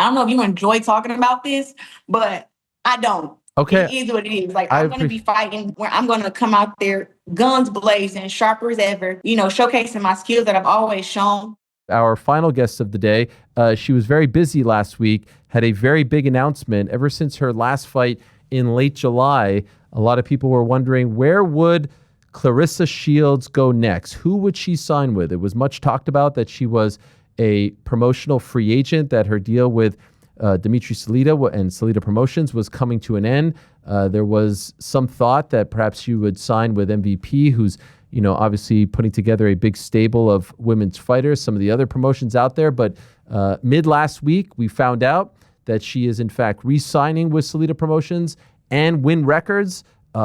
don't know if you enjoy talking about this, but I don't. Okay. It is what it is. Like, I'm going to be fighting where I'm going to come out there guns blazing, sharper as ever, showcasing my skills that I've always shown. Our final guest of the day, she was very busy last week, had a very big announcement. Ever since her last fight in late July, a lot of people were wondering, where would Claressa Shields go next? Who would she sign with? It was much talked about that she was a promotional free agent, that her deal with Dimitri Salita and Salita Promotions was coming to an end. There was some thought that perhaps she would sign with MVP, who's obviously putting together a big stable of women's fighters, some of the other promotions out there. But mid last week, we found out that she is in fact re-signing with Salita Promotions and Win Records.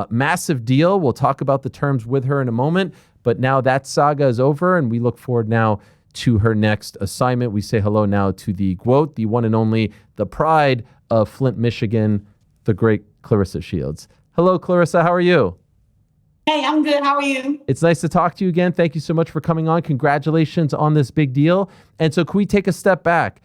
Massive deal. We'll talk about the terms with her in a moment. But now that saga is over, and we look forward now to her next assignment. We say hello now to the GWOAT, the one and only, the pride of Flint, Michigan, the great Claressa Shields. Hello, Claressa. How are you? Hey, I'm good. How are you? It's nice to talk to you again. Thank you so much for coming on. Congratulations on this big deal. And so can we take a step back?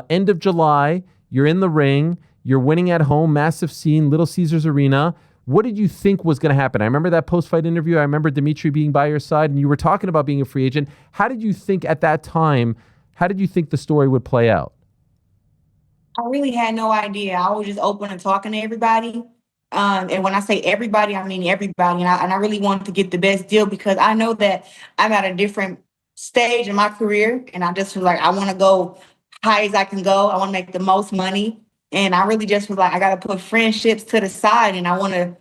End of July, you're in the ring, you're winning at home, massive scene, Little Caesars Arena. What did you think was going to happen? I remember that post-fight interview. I remember Dimitri being by your side, and you were talking about being a free agent. How did you think at that time, how did you think the story would play out? I really had no idea. I was just open and talking to everybody. And when I say everybody, I mean everybody. And I really wanted to get the best deal because I know that I'm at a different stage in my career. And I just was like, I want to go high as I can go. I want to make the most money. And I really just was like, I got to put friendships to the side, and I want to,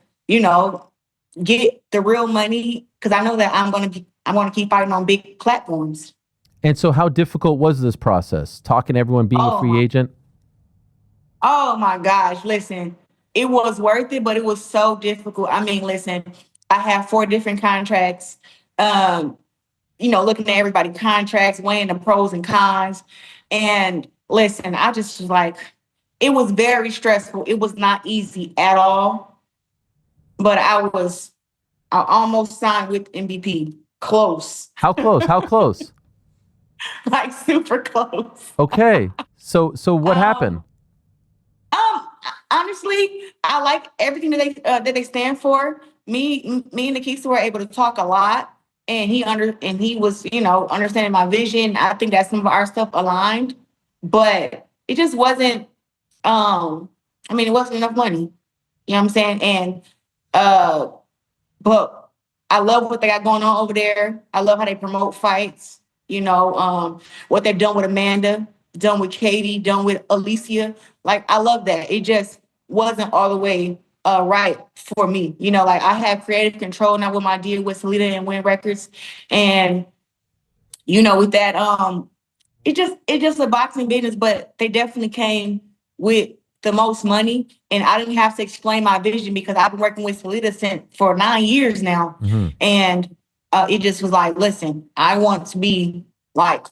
get the real money because I know that I want to keep fighting on big platforms. And so how difficult was this process? Talking to everyone, being a free agent? Oh my gosh. Listen, it was worth it, but it was so difficult. I mean, listen, I have 4 different contracts, looking at everybody's contracts, weighing the pros and cons. And listen, I just was like, it was very stressful. It was not easy at all. But I almost signed with MVP. Close. How close? How close? Like super close. Okay. So what happened? Honestly, I like everything that they stand for. Me and Nikisa were able to talk a lot, and he was, understanding my vision. I think that some of our stuff aligned, but it just wasn't. It wasn't enough money. You know what I'm saying? And but I love what they got going on over there. I love how they promote fights. What they've done with Amanda, done with Katie, done with Alicia. Like, I love that. It just wasn't all the way right for me. I have creative control now with my deal with Salita and Win Records. And, with that, it's just a boxing business, but they definitely came with the most money. And I didn't have to explain my vision because I've been working with Salita for 9 years now. Mm-hmm. And it just was like, listen, I want to be like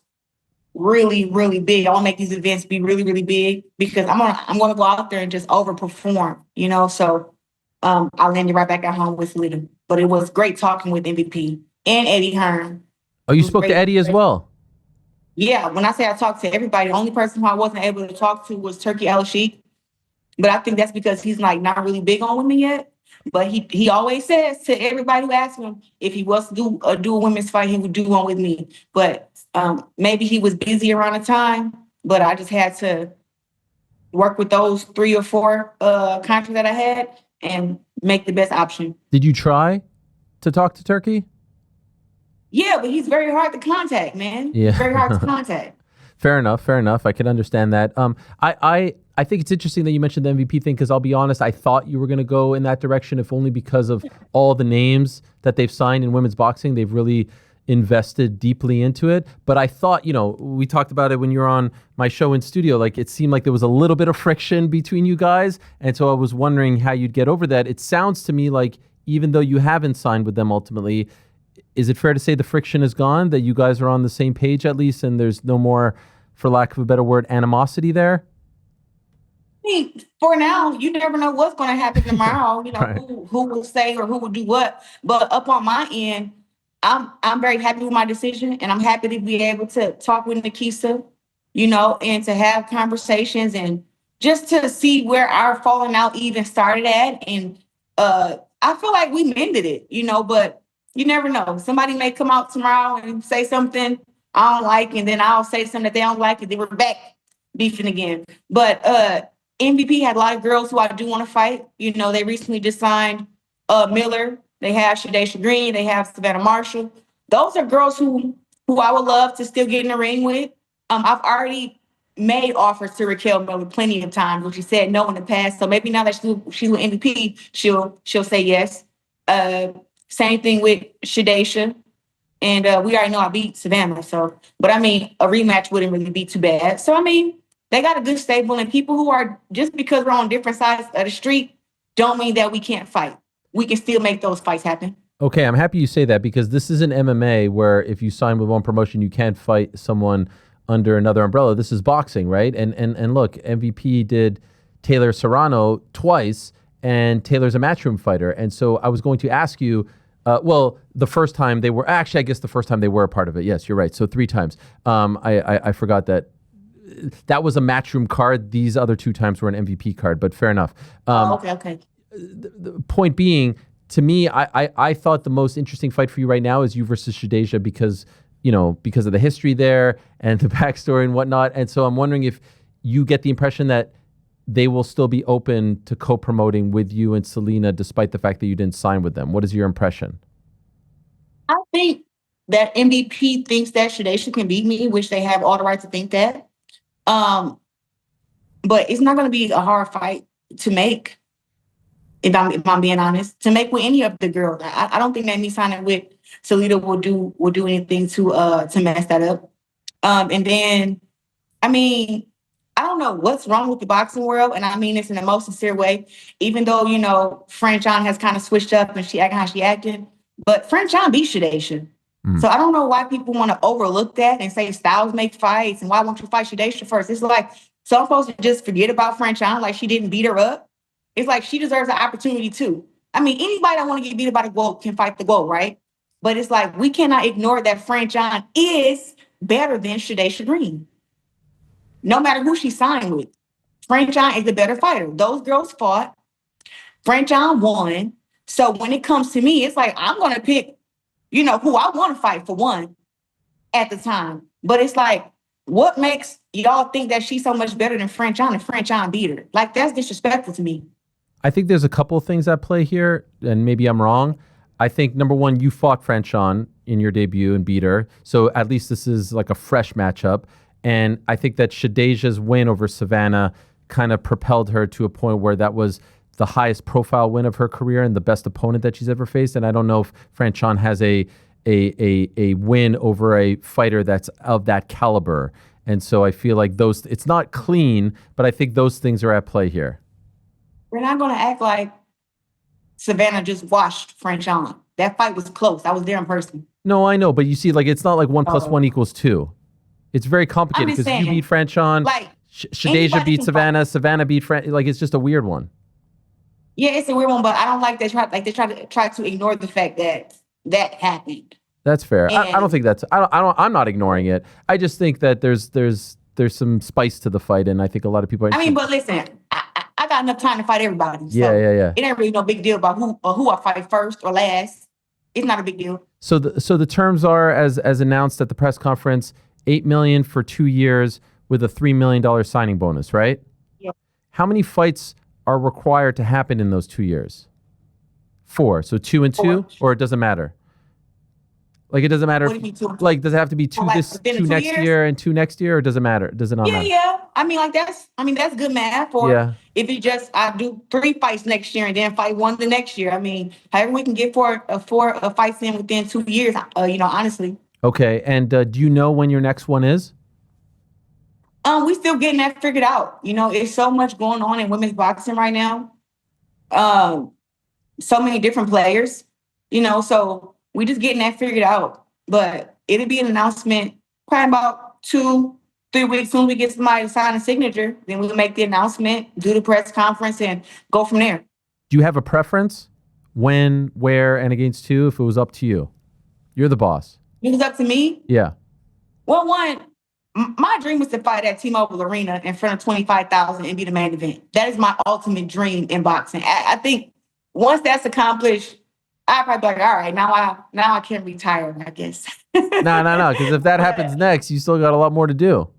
really, really big. I want to make these events be really, really big because I'm gonna go out there and just overperform, So I landed right back at home with Salita. But it was great talking with MVP and Eddie Hearn. Oh, you spoke to Eddie as well? Yeah, when I say I talked to everybody, the only person who I wasn't able to talk to was Turkey Al-Sheikh. But I think that's because he's like not really big on women yet. But he always says to everybody who asks him if he was to do a women's fight, he would do one with me. But maybe he was busy around the time. But I just had to work with those 3 or 4 contracts that I had and make the best option. Did you try to talk to Turkey? Yeah, but he's very hard to contact, man. Yeah. Very hard to contact. Fair enough. I can understand that. I think it's interesting that you mentioned the MVP thing because I'll be honest, I thought you were going to go in that direction, if only because of all the names that they've signed in women's boxing. They've really invested deeply into it. But I thought, we talked about it when you were on my show in studio, like it seemed like there was a little bit of friction between you guys. And so I was wondering how you'd get over that. It sounds to me like even though you haven't signed with them ultimately, is it fair to say the friction is gone, that you guys are on the same page at least, and there's no more, for lack of a better word, animosity there? For now, you never know what's going to happen tomorrow. Right. who will say or who will do what. But up on my end, I'm very happy with my decision, and I'm happy to be able to talk with Nikisa and to have conversations and just to see where our falling out even started at. And I feel like we mended it, but you never know. Somebody may come out tomorrow and say something I don't like, and then I'll say something that they don't like, and then we're back beefing again. But MVP had a lot of girls who I do want to fight. They recently just signed Miller. They have Shadaysha Green. They have Savannah Marshall. Those are girls who I would love to still get in the ring with. I've already made offers to Raquel Miller plenty of times, but she said no in the past. So maybe now that she's with MVP, she'll say yes. Same thing with Shadaysha. And we already know I beat Savannah. So, but I mean, a rematch wouldn't really be too bad. So, I mean, they got a good stable, and people who are, just because we're on different sides of the street, don't mean that we can't fight. We can still make those fights happen. Okay, I'm happy you say that, because this is an MMA where if you sign with one promotion, you can't fight someone under another umbrella. This is boxing, right? And look, MVP did Taylor Serrano twice, and Taylor's a matchroom fighter. And so I was going to ask you, the first time they were, actually, I guess the first time they were a part of it. Yes, you're right. So 3 times. I forgot that was a matchroom card. These other 2 times were an MVP card, but fair enough. Okay. The point being, to me, I thought the most interesting fight for you right now is you versus Shadaysha because of the history there and the backstory and whatnot. And so I'm wondering if you get the impression that they will still be open to co-promoting with you and Selena, despite the fact that you didn't sign with them. What is your impression? I think that MVP thinks that Shadaysha can beat me, which they have all the right to think that. But it's not going to be a hard fight to make. If I'm being honest, to make with any of the girls, I don't think that me signing with Selena will do anything to mess that up. And then, I mean, I don't know what's wrong with the boxing world, and I mean this in the most sincere way. Even though Fran John has kind of switched up and she acting how she acting, but Fran John beat Shadaysha. So I don't know why people want to overlook that and say styles make fights, and why won't you fight Shadaysha first? It's like, so I'm supposed to just forget about Fran John like she didn't beat her up. It's like she deserves an opportunity too. I mean, anybody that want to get beat up by the GOAT can fight the GOAT, right? But it's like, we cannot ignore that Fran John is better than Shadaysha Green. No matter who she signed with, Fran John is the better fighter. Those girls fought. Fran John won. So when it comes to me, it's like, I'm going to pick, who I want to fight for one at the time. But it's like, what makes y'all think that she's so much better than Fran John and Fran John beat her? Like, that's disrespectful to me. I think there's a couple of things at play here, and maybe I'm wrong. I think, number one, you fought Fran John in your debut and beat her. So at least this is like a fresh matchup. And I think that Shadaysha's win over Savannah kind of propelled her to a point where that was the highest profile win of her career and the best opponent that she's ever faced. And I don't know if Fran John has a win over a fighter that's of that caliber. And so I feel like it's not clean, but I think those things are at play here. We're not going to act like Savannah just washed Fran John. That fight was close. I was there in person. No, I know, but you see, like, it's not like 1 + 1 = 2. It's very complicated because you beat Fran John, like, Shadaysha beat Savannah, Savannah beat Fran. Like, it's just a weird one. Yeah, it's a weird one, but I don't like they try to ignore the fact that happened. That's fair. I don't think that's. I'm not ignoring it. I just think that there's some spice to the fight, and I think a lot of people are. I mean, but listen, I got enough time to fight everybody. So yeah. It ain't really no big deal about who I fight first or last. It's not a big deal. So the terms are as announced at the press conference: $8 million for 2 years with a $3 million signing bonus, right? Yeah. How many fights are required to happen in those 2 years? 4. So 2 and 2, or it doesn't matter. Like, it doesn't matter. What do you mean 2? Like, does it have to be 2 2 next year and 2 next year, or does it matter? Does it not matter? Yeah. I mean, that's good math. Or if it just I do 3 fights next year and then fight 1 the next year. I mean, however we can get four fights in within 2 years. Honestly. Okay, and do you know when your next one is? We still getting that figured out. It's so much going on in women's boxing right now. So many different players. So we just getting that figured out. But it'll be an announcement probably about 2-3 weeks. Soon as we get somebody to sign a signature, then we'll make the announcement, do the press conference, and go from there. Do you have a preference? When, where, and against who, if it was up to you? You're the boss. It was up to me? Yeah. Well, one, My dream is to fight at T-Mobile Arena in front of 25,000 and be the main event. That is my ultimate dream in boxing. I think once that's accomplished, I probably be like, all right, now I can retire, I guess. No, because if that happens next, you still got a lot more to do.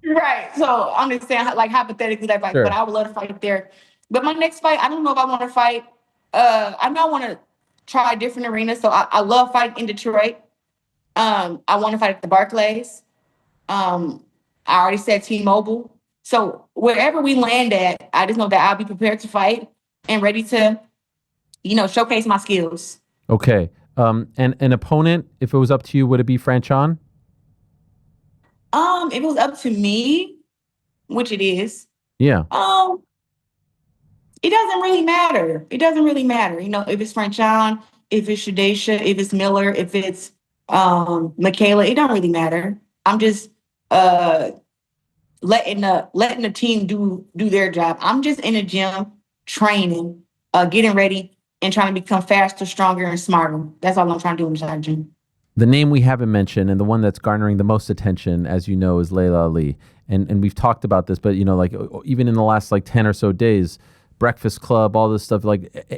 Right. So I'm just saying, like hypothetically, like, Sure. but I would love to fight there. But my next fight, I don't know if I want to fight. I know I want to try a different arena. So I love fighting in Detroit. I want to fight at the Barclays. I already said T-Mobile. So wherever we land at, I just know that I'll be prepared to fight and ready to, showcase my skills. Okay. And an opponent, if it was up to you, would it be Franchon? If it was up to me, which it is, Yeah. It doesn't really matter. It doesn't really matter. If it's Franchon, if it's Shadesha, if it's Miller, if it's Michaela, it don't really matter. I'm just letting the team do their job. I'm just in the gym training, getting ready, and trying to become faster, stronger, and smarter. That's all I'm trying to do inside the gym. The name we haven't mentioned and the one that's garnering the most attention, as you know, is Laila Ali. And we've talked about this, but like even in the last 10 or so days, Breakfast Club, all this stuff,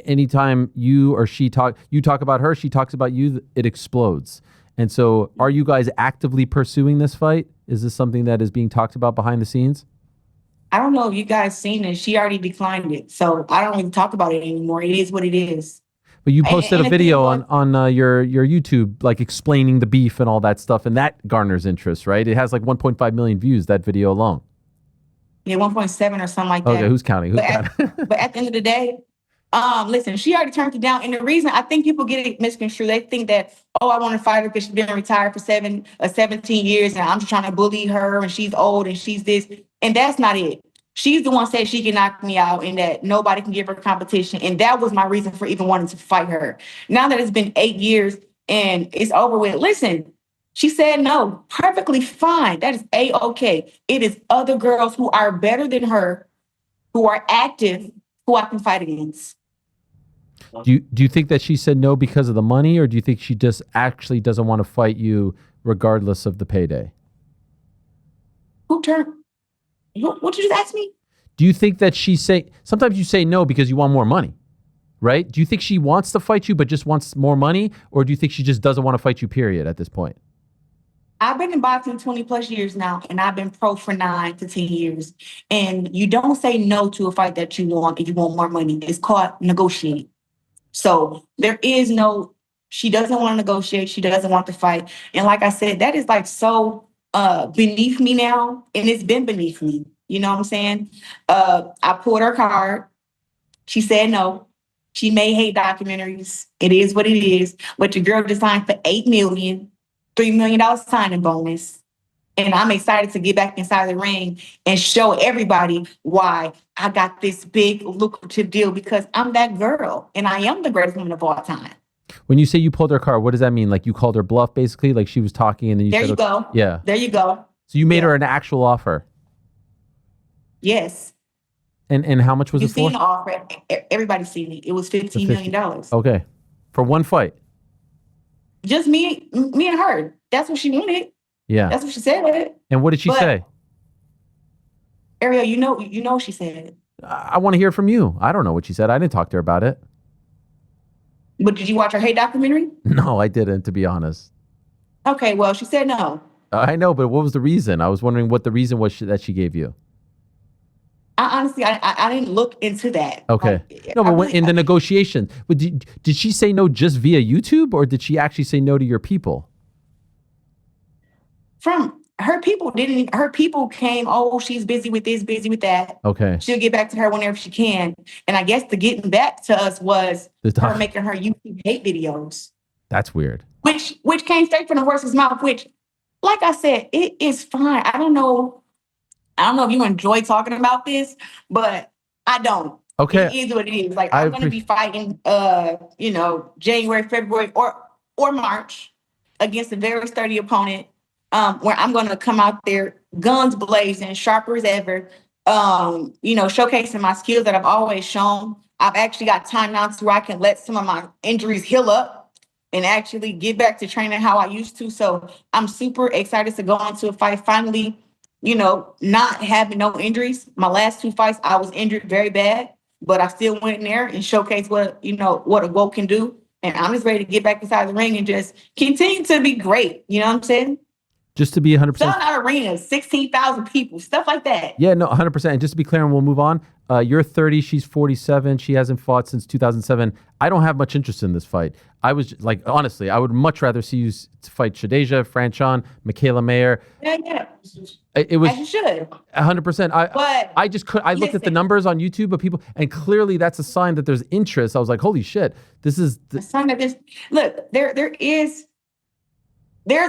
anytime you or she talk about her, she talks about you, it explodes. And so are you guys actively pursuing this fight? Is this something that is being talked about behind the scenes? I don't know if you guys seen it. She already declined it. So I don't even talk about it anymore. It is what it is. But you posted And a video on your YouTube, explaining the beef and all that stuff, and that garners interest, right? It has 1.5 million views, that video alone. Yeah, 1.7 or something like that. Okay, who's counting? But at the end of the day, listen, she already turned it down. And the reason I think people get it misconstrued, they think that, I want to fight her because she's been retired for 17 years and I'm just trying to bully her and she's old and she's this. And that's not it. She's the one said she can knock me out and that nobody can give her competition. And that was my reason for even wanting to fight her. Now that it's been 8 years and it's over with, listen, she said no, perfectly fine. That is A-okay. It is other girls who are better than her, who are active, who I can fight against. Do you think that she said no because of the money, or do you think she just actually doesn't want to fight you regardless of the payday? What you just asked me? Do you think that sometimes you say no because you want more money, right? Do you think she wants to fight you but just wants more money, or do you think she just doesn't want to fight you, period, at this point? I've been in boxing 20 plus years now, and I've been pro for 9 to 10 years. And you don't say no to a fight that you want if you want more money. It's called negotiate. So there is she doesn't want to negotiate. She doesn't want to fight. And like I said, that is so beneath me now. And it's been beneath me. You know what I'm saying? I pulled her card. She said no. She may hate documentaries. It is what it is. But your girl just signed for $8 million. $3 million signing bonus. And I'm excited to get back inside the ring and show everybody why I got this big lucrative deal, because I'm that girl and I am the greatest woman of all time. When you say you pulled her card, what does that mean? You called her bluff, basically? She was talking and then you there said, you go. Yeah. There you go. So you made her an actual offer? Yes. And how much was it for? You've seen the offer. Everybody's seen it. It was $15 million. Okay. For one fight? Just me and her. That's what she wanted. Yeah. That's what she said. And what did she say? Ariel, you know what she said. I want to hear from you. I don't know what she said. I didn't talk to her about it. But did you watch her hate documentary? No, I didn't, to be honest. Okay, well, she said no. I know, but what was the reason? I was wondering what the reason was that she gave you. Honestly, I didn't look into that. Okay. No, but in the negotiation, did she say no just via YouTube, or did she actually say no to your people? From her people came, she's busy with this, busy with that. Okay. She'll get back to her whenever she can. And I guess the getting back to us was her making her YouTube hate videos. That's weird. Which came straight from the horse's mouth, which, like I said, it is fine. I don't know if you enjoy talking about this, but I don't. Okay. It is what it is. I'm going to be fighting, January, February, or March against a very sturdy opponent, where I'm going to come out there guns blazing, sharper as ever, showcasing my skills that I've always shown. I've actually got time now to where I can let some of my injuries heal up. and actually get back to training how I used to. So I'm super excited to go into a fight finally, not having no injuries. My last two fights, I was injured very bad, but I still went in there and showcased what a GOAT can do. And I'm just ready to get back inside the ring and just continue to be great. You know what I'm saying? Just to be 100%. Selling out arenas, 16,000 people, stuff like that. Yeah, no, 100%. And just to be clear, and we'll move on. You're 30, she's 47. She hasn't fought since 2007. I don't have much interest in this fight. I was like, honestly, I would much rather see you fight Shadeja, Franchon, Michaela Mayer. Yeah. It was as you should. 100%. I just could. I looked at the numbers on YouTube of people, and clearly that's a sign that there's interest. I was like, holy shit, this is a sign that this. Look, there's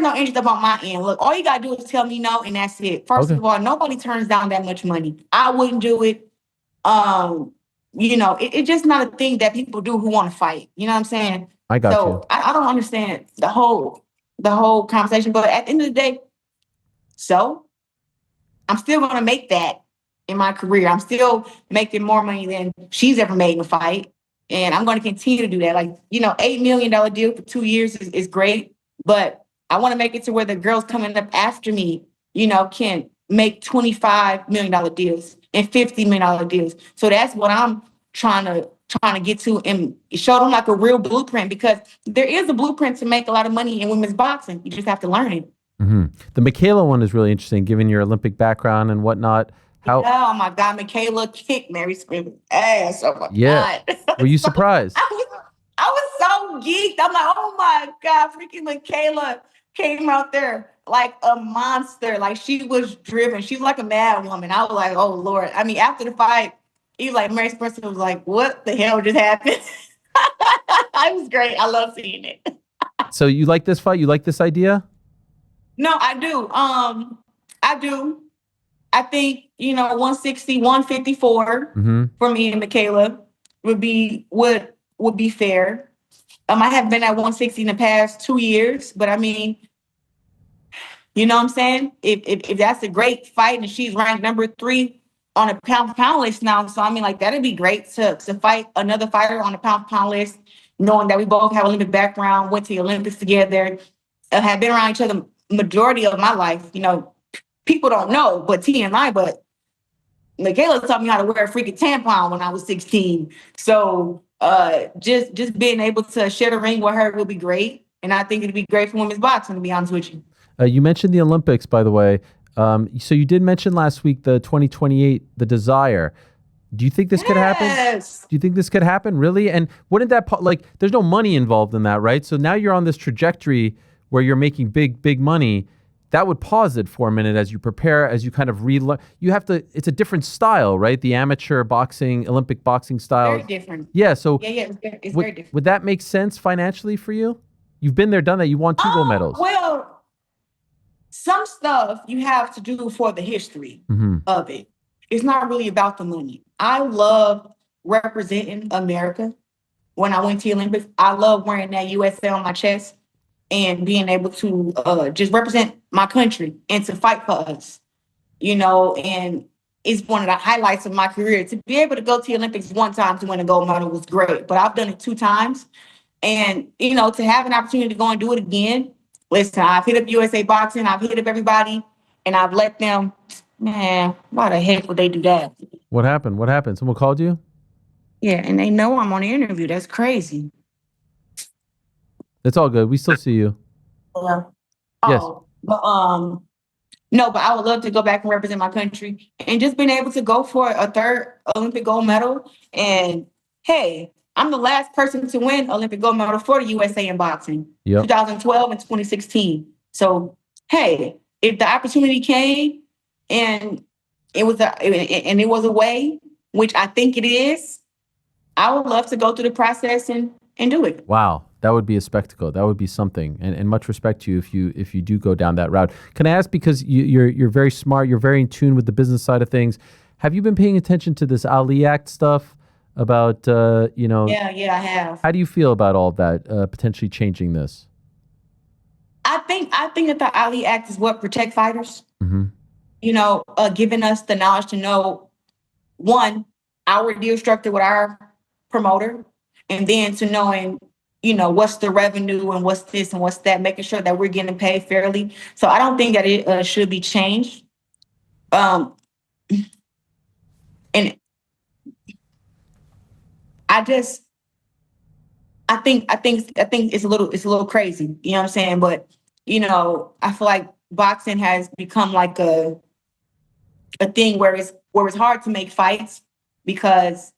no interest up on my end. Look, all you gotta do is tell me no, and that's it. First of all, nobody turns down that much money. I wouldn't do it. It's just not a thing that people do who want to fight. You know what I'm saying? I got you. I don't understand the whole conversation, but at the end of the day, I'm still gonna make that in my career. I'm still making more money than she's ever made in a fight. And I'm gonna continue to do that. Like, $8 million deal for 2 years is great, but I want to make it to where the girls coming up after me, can make $25 million deals and $50 million deals. So that's what I'm trying to get to and show them like a real blueprint, because there is a blueprint to make a lot of money in women's boxing. You just have to learn it. Mm-hmm. The Michaela one is really interesting, given your Olympic background and whatnot. Oh my God, Michaela kicked Mary Scream's ass. Oh my God. Were you surprised? I was so geeked. I'm like, oh my God, freaking Michaela came out there like a monster. Like, she was driven. She's like a mad woman. I was like, oh Lord. I mean, after the fight, Mary Spencer was like, what the hell just happened? It was great. I love seeing it. So you like this fight? You like this idea? No, I do. I do. I think, 160, 154 for me and Michaela would be fair. I have been at 160 in the past 2 years, but I mean, you know what I'm saying? If that's a great fight and she's ranked number 3 on a pound list now, so I mean, like, that'd be great to fight another fighter on a pound list, knowing that we both have Olympic background, went to the Olympics together, have been around each other majority of my life. People don't know, but TMI, but Michaela taught me how to wear a freaking tampon when I was 16. So just being able to share the ring with her will be great. And I think it'd be great for women's boxing, to be honest with you. You mentioned the Olympics, by the way. So you did mention last week the 2028, the desire. Do you think this could happen? Yes. Do you think this could happen, really? And wouldn't that, there's no money involved in that, right? So now you're on this trajectory where you're making big money. That would pause it for a minute as you prepare, as you kind of relearn. It's a different style, right? The amateur boxing, Olympic boxing style. Very different. Yeah. So it's very different. Would that make sense financially for you? You've been there, done that. You won 2 gold medals. Well, some stuff you have to do for the history of it. It's not really about the money. I love representing America. When I went to the Olympics, I love wearing that USA on my chest and being able to just represent my country and to fight for us, and it's one of the highlights of my career. To be able to go to the Olympics one time to win a gold medal was great, but I've done it 2 times. And, to have an opportunity to go and do it again, listen, I've hit up USA Boxing, I've hit up everybody, and I've let them, man, why the heck would they do that? What happened? Someone called you? Yeah, and they know I'm on the interview. That's crazy. It's all good. We still see you. Yeah. Yes. But no, but I would love to go back and represent my country and just being able to go for a 3rd Olympic gold medal. And hey, I'm the last person to win Olympic gold medal for the USA in boxing. 2012 and 2016. So hey, if the opportunity came and it was a way, which I think it is, I would love to go through the process and do it. Wow. That would be a spectacle. That would be something. And much respect to you if you do go down that route. Can I ask, because you're very smart, you're very in tune with the business side of things. Have you been paying attention to this Ali Act stuff about, Yeah, I have. How do you feel about all of that, potentially changing this? I think that the Ali Act is what protect fighters. Giving us the knowledge to know, one, our deal structure with our promoter, and then to knowing what's the revenue and what's this and what's that, making sure that we're getting paid fairly. So I don't think that it should be changed. And I think it's a little crazy. You know what I'm saying? But I feel like boxing has become like a thing where it's hard to make fights because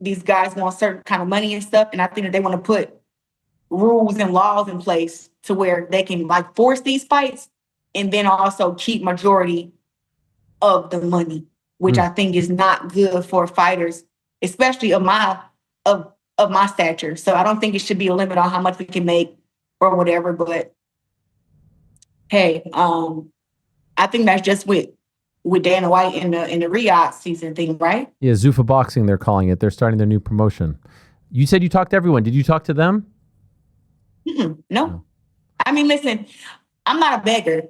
these guys want certain kind of money and stuff, and I think that they want to put rules and laws in place to where they can like force these fights and then also keep majority of the money, which I think is not good for fighters, especially of my stature. So I don't think it should be a limit on how much we can make or whatever. But hey, I think that's just with Dana White in the Riyadh season thing, right? Yeah, Zuffa Boxing, they're calling it. They're starting their new promotion. You said you talked to everyone. Did you talk to them? No. I mean, listen, I'm not a beggar.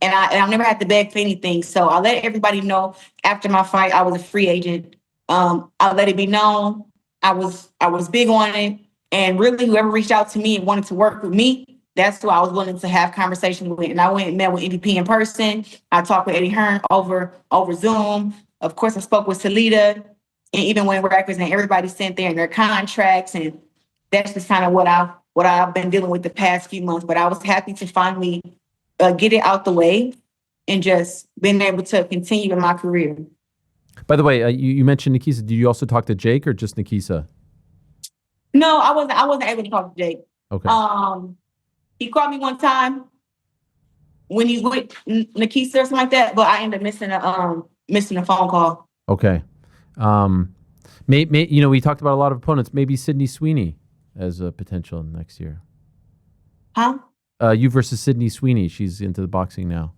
And I've never had to beg for anything. So I let everybody know after my fight, I was a free agent. I let it be known. I was big on it. And really, whoever reached out to me and wanted to work with me, that's who I was willing to have conversations with. And I went and met with MVP in person. I talked with Eddie Hearn over Zoom. Of course, I spoke with Salida and even Wayne Records, and everybody sent there in their contracts. And that's just kind of what I've been dealing with the past few months. But I was happy to finally get it out the way and just being able to continue in my career. By the way, you mentioned Nikisa. Did you also talk to Jake or just Nikisa? No, I wasn't able to talk to Jake. Okay. He called me one time when he's with Nikisa or something like that, but I ended up missing a phone call. Okay. We talked about a lot of opponents. Maybe Sydney Sweeney as a potential next year. Huh? You versus Sydney Sweeney. She's into the boxing now.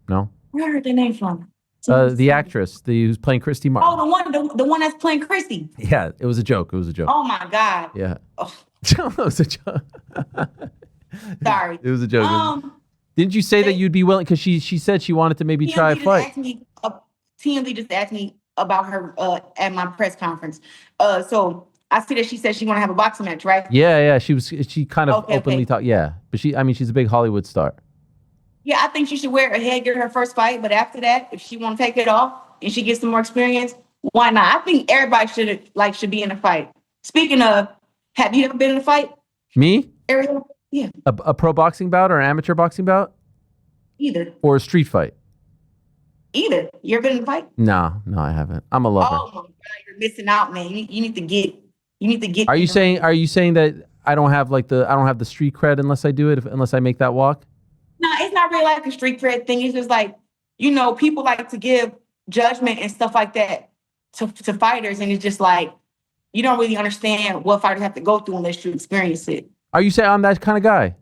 No? Where I heard the name from? The actress, who's playing Christy Martin. Oh, the one that's playing Christy. Yeah, it was a joke. Oh my God. Yeah. Oh. It was a joke. Sorry. It was a joke. Didn't you say that you'd be willing? Because she said she wanted to maybe try a fight. TMZ just asked me about her at my press conference. So I see that she said she want to have a boxing match, right? Yeah. She kind of openly talked. Yeah, but she's a big Hollywood star. Yeah, I think she should wear a headgear her first fight, but after that, if she want to take it off and she gets some more experience, why not? I think everybody should be in a fight. Speaking of, have you ever been in a fight? Me? Ariel? Yeah. A pro boxing bout or an amateur boxing bout? Either. Or a street fight? Either. You ever been in a fight? No, I haven't. I'm a lover. Oh my God, you're missing out, man. You need to get. Are you saying that I don't have the street cred unless I do it, unless I make that walk? No, it's not really like a street cred thing. It's just like, people like to give judgment and stuff like that to fighters. And it's just like, you don't really understand what fighters have to go through unless you experience it. Are you saying I'm that kind of guy?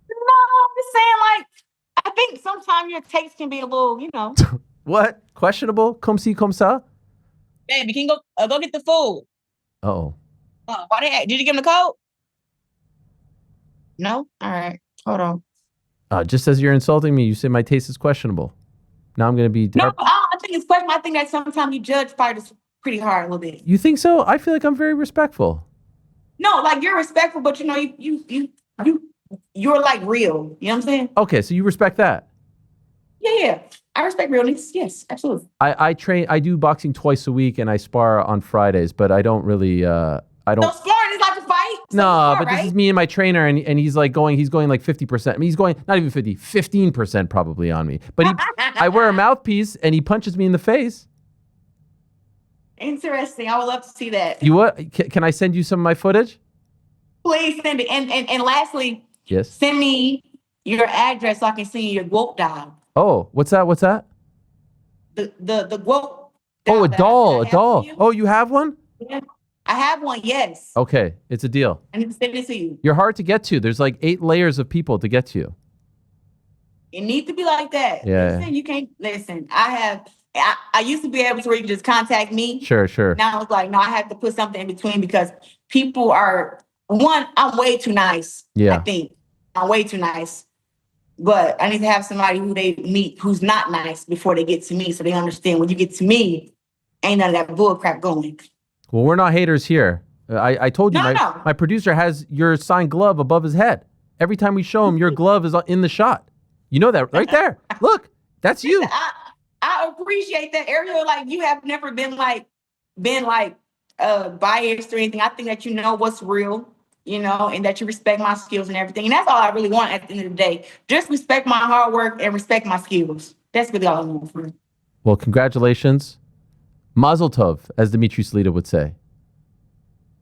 No, I'm just saying, like, I think sometimes your taste can be a little, What? Questionable? Comme ci, comme ça? Baby, can you go get the food? Uh-oh. Did you give him the code? No? All right. Hold on. Just as you're insulting me, you say my taste is questionable. Now I'm going to be... No, I think it's questionable. I think that sometimes you judge fighters pretty hard a little bit. You think so? I feel like I'm very respectful. No, like you're respectful, but you're like real. You know what I'm saying? Okay, so you respect that? Yeah. I respect realness. Yes, absolutely. I do boxing twice a week and I spar on Fridays, but I don't really... So sparring is like a fight? No, but this is me and my trainer, and he's going like 50%. I mean, he's going not even 50, 15% probably on me. But I wear a mouthpiece, and he punches me in the face. Interesting. I would love to see that. You what? Can I send you some of my footage? Please send it. And lastly, yes, send me your address so I can send you your Gwok doll. Oh, what's that? The Gwok. Oh, a doll. Oh, you have one? Yeah. I have one, yes. Okay, it's a deal. I need to send it to you. You're hard to get to. There's like 8 layers of people to get to you. It needs to be like that. Yeah. Listen, you can't listen. I used to be able to where you just contact me. Sure. Now it's like, no, I have to put something in between because people are I'm way too nice. Yeah. I think I'm way too nice. But I need to have somebody who they meet who's not nice before they get to me, so they understand when you get to me, ain't none of that bull crap going. Well, we're not haters here. I told you, my producer has your signed glove above his head. Every time we show him, your glove is in the shot. You know that right there. Look, that's you. I appreciate that, Ariel. Like, you have never been biased or anything. I think that you know what's real, and that you respect my skills and everything. And that's all I really want at the end of the day. Just respect my hard work and respect my skills. That's really all I want for you. Well, congratulations. Mazel tov, as Dimitri Salita would say.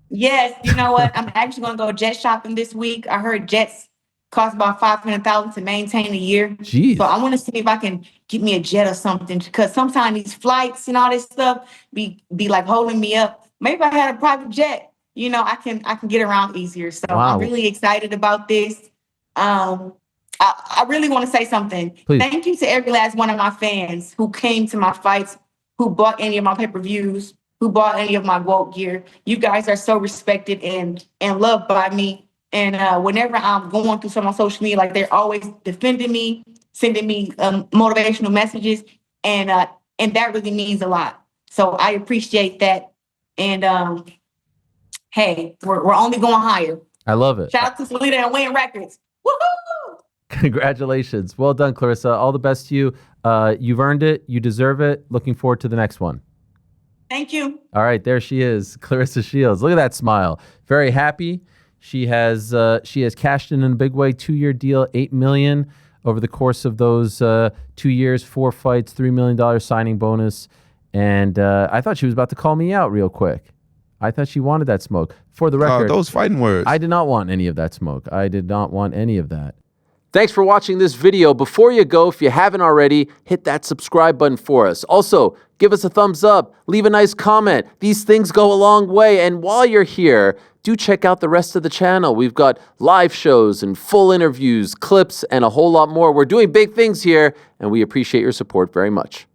Yes, you know what? I'm actually going to go jet shopping this week. I heard jets cost about $500,000 to maintain a year. Jeez. So I want to see if I can get me a jet or something, because sometimes these flights and all this stuff be like holding me up. Maybe if I had a private jet, I can get around easier. So wow. I'm really excited about this. I really want to say something. Please. Thank you to every last one of my fans who came to my fights, who bought any of my pay-per-views, who bought any of my GOAT gear. You guys are so respected and loved by me. And whenever I'm going through some on social media, like, they're always defending me, sending me motivational messages, and that really means a lot. So I appreciate that. And hey, we're only going higher. I love it. Shout out to Salita and Win Records. Woohoo! Congratulations. Well done, Claressa. All the best to you. You've earned it. You deserve it. Looking forward to the next one. Thank you. All right, there she is, Claressa Shields. Look at that smile. Very happy. She has cashed in a big way. 2-year deal, $8 million over the course of those 2 years, 4 fights, $3 million signing bonus. And I thought she was about to call me out real quick. I thought she wanted that smoke. For the record, those fighting words. I did not want any of that smoke. I did not want any of that. Thanks for watching this video. Before you go, if you haven't already, hit that subscribe button for us. Also, give us a thumbs up, leave a nice comment. These things go a long way. And while you're here, do check out the rest of the channel. We've got live shows and full interviews, clips, and a whole lot more. We're doing big things here, and we appreciate your support very much.